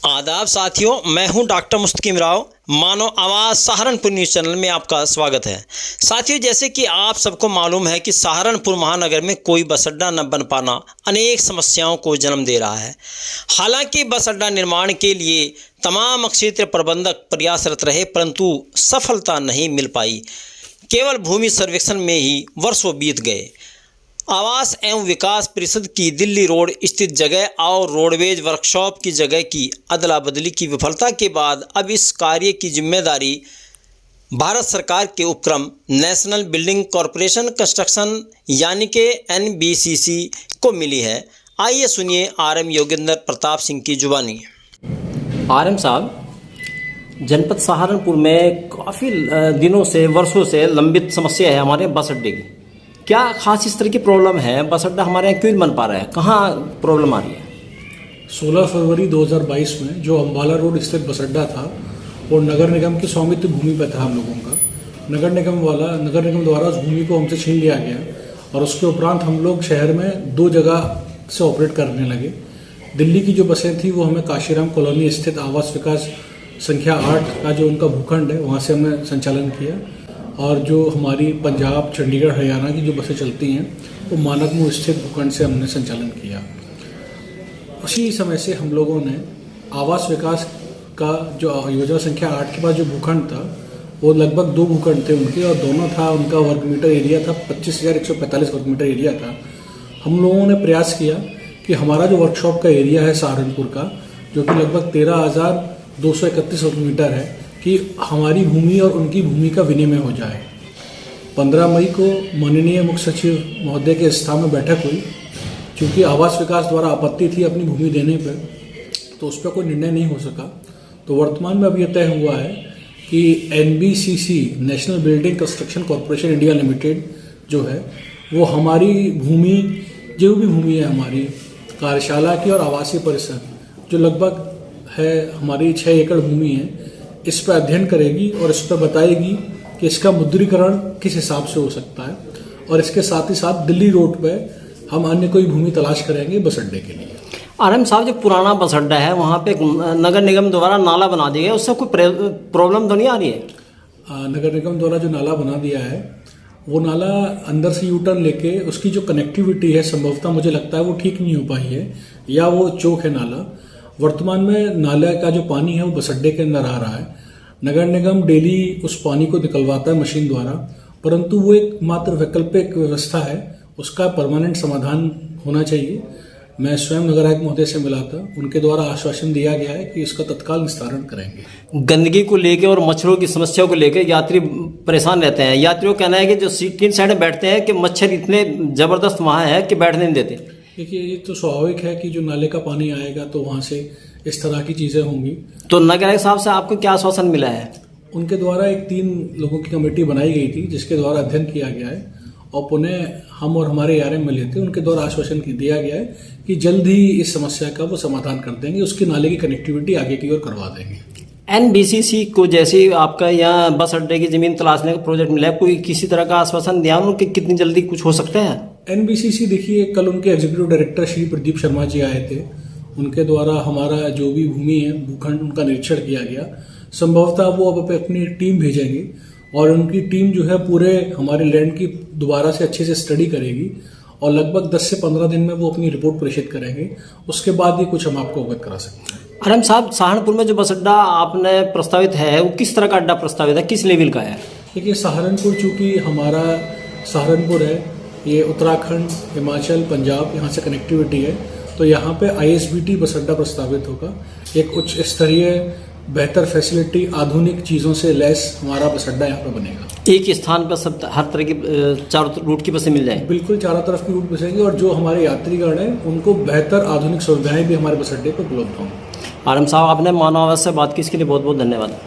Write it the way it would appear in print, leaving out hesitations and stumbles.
आदाब साथियों, मैं हूं डॉक्टर मुस्तकीम राव। मानव आवाज़ सहारनपुर न्यूज़ चैनल में आपका स्वागत है। साथियों, जैसे कि आप सबको मालूम है कि सहारनपुर महानगर में कोई बस अड्डा न बन पाना अनेक समस्याओं को जन्म दे रहा है। हालांकि बस अड्डा निर्माण के लिए तमाम क्षेत्र प्रबंधक प्रयासरत रहे, परंतु सफलता नहीं मिल पाई। केवल भूमि सर्वेक्षण में ही वर्षों बीत गए। आवास एवं विकास परिषद की दिल्ली रोड स्थित जगह और रोडवेज वर्कशॉप की जगह की अदला बदली की विफलता के बाद अब इस कार्य की जिम्मेदारी भारत सरकार के उपक्रम नेशनल बिल्डिंग कॉरपोरेशन कंस्ट्रक्शन यानी कि NBCC को मिली है। आइए सुनिए RM योगेंद्र प्रताप सिंह की जुबानी। RM साहब, जनपद सहारनपुर में काफ़ी दिनों से वर्षों से लंबित समस्या है हमारे बस अड्डे की। क्या खास इस तरह की प्रॉब्लम है? बस अड्डा हमारे यहाँ क्यों नहीं बन पा रहा है? कहाँ प्रॉब्लम आ रही है? 16 फरवरी 2022 में जो अम्बाला रोड स्थित बस अड्डा था वो नगर निगम की स्वामित्व भूमि पर था हम लोगों का। नगर निगम द्वारा उस भूमि को हमसे छीन लिया गया और उसके उपरांत हम लोग शहर में 2 जगह से ऑपरेट करने लगे। दिल्ली की जो बसें थी वो हमें काशीराम कॉलोनी स्थित आवास विकास संख्या 8 का जो उनका भूखंड है वहाँ से हमने संचालन किया, और जो हमारी पंजाब, चंडीगढ़, हरियाणा की जो बसें चलती हैं वो मानकमुह स्थित भूखंड से हमने संचालन किया। उसी समय से हम लोगों ने आवास विकास का जो योजना संख्या 8 के बाद जो भूखंड था वो लगभग 2 भूखंड थे उनके, और दोनों था उनका वर्ग मीटर एरिया था 25,145 वर्ग मीटर एरिया था। हम लोगों ने प्रयास किया कि हमारा जो वर्कशॉप का एरिया है सहारनपुर का, जो कि लगभग 13,231 वर्ग मीटर है, कि हमारी भूमि और उनकी भूमि का विनिमय हो जाए। 15 मई को माननीय मुख्य सचिव महोदय के स्थान में बैठक हुई। चूँकि आवास विकास द्वारा आपत्ति थी अपनी भूमि देने पर, तो उस पर कोई निर्णय नहीं हो सका। तो वर्तमान में अब यह तय हुआ है कि NBCC national building construction corporation India limited जो है वो हमारी भूमि, जो भी भूमि है हमारी कार्यशाला की और आवासीय परिसर, जो लगभग है हमारी 6 एकड़ भूमि है, इस पर अध्ययन करेगी और इस पर बताएगी कि इसका मुद्रीकरण किस हिसाब से हो सकता है, और इसके साथ ही साथ दिल्ली रोड पे हम अन्य कोई भूमि तलाश करेंगे बस अड्डे के लिए। RM साहब, जो पुराना बस अड्डा है वहाँ पे नगर निगम द्वारा नाला बना दिया है, उससे कोई प्रॉब्लम तो नहीं आ रही है? नगर निगम द्वारा जो नाला बना दिया है वो नाला अंदर से U-टर्न लेके उसकी जो कनेक्टिविटी है संभवतः मुझे लगता है वो ठीक नहीं हो पाई है, या वो चौक है नाला। वर्तमान में नाले का जो पानी है वो बस अड्डे के अंदर आ रहा है। नगर निगम डेली उस पानी को निकलवाता है मशीन द्वारा, परंतु वो एक मात्र वैकल्पिक व्यवस्था है, उसका परमानेंट समाधान होना चाहिए। मैं स्वयं नगर आयुक्त महोदय से मिला था, उनके द्वारा आश्वासन दिया गया है कि इसका तत्काल निस्तारण करेंगे। गंदगी को लेकर और मच्छरों की समस्या को लेकर यात्री परेशान रहते हैं। यात्रियों का कहना है कि जो तीन साइड में बैठते हैं कि मच्छर इतने जबरदस्त वहाँ है कि बैठने नहीं देते। देखिए, ये तो स्वाभाविक है कि जो नाले का पानी आएगा तो वहाँ से इस तरह की चीज़ें होंगी। तो नगर आयुक्त साहब से आपको क्या आश्वासन मिला है? उनके द्वारा एक 3 लोगों की कमेटी बनाई गई थी जिसके द्वारा अध्ययन किया गया है, और पुनः हम और हमारे RM मिले थे, उनके द्वारा आश्वासन दिया गया है कि जल्द ही इस समस्या का वो समाधान कर देंगे, उसकी नाले की कनेक्टिविटी आगे की ओर करवा देंगे। NBCC को जैसे आपका यहाँ बस अड्डे की जमीन तलाशने का प्रोजेक्ट मिला है, कोई किसी तरह का आश्वासन दिया उनके कितनी जल्दी कुछ हो सकता है? NBCC देखिए, कल उनके एग्जीक्यूटिव डायरेक्टर श्री प्रदीप शर्मा जी आए थे, उनके द्वारा हमारा जो भी भूमि है भूखंड उनका निरीक्षण किया गया। संभवतः वो अब अपनी टीम भेजेंगे और उनकी टीम जो है पूरे हमारे लैंड की दोबारा से अच्छे से स्टडी करेगी, और लगभग 10 से 15 दिन में वो अपनी रिपोर्ट प्रेषित करेंगे। उसके बाद ही कुछ हम आपको अवगत करा सकते हैं। RM साहब, सहारनपुर में जो बस अड्डा आपने प्रस्तावित है वो किस तरह का अड्डा प्रस्तावित है, किस लेवल का है? देखिए, सहारनपुर चूँकि हमारा सहारनपुर है, ये उत्तराखंड, हिमाचल, पंजाब, यहाँ से कनेक्टिविटी है, तो यहाँ पे ISBT बस अड्डा प्रस्तावित होगा। एक उच्च स्तरीय, बेहतर फैसिलिटी, आधुनिक चीज़ों से लैस हमारा बस अड्डा यहाँ पे बनेगा। एक स्थान पर सब हर तरह की चारों रूट की बसें मिल जाएंगी? बिल्कुल, चारों तरफ की रूट बसेंगी, और जो हमारे यात्रीगण हैं उनको बेहतर आधुनिक सुविधाएं भी हमारे बस अड्डे पर उपलब्ध होंगी। RM साहब, आपने मानव आवाज़ से बात की, इसके लिए बहुत बहुत धन्यवाद।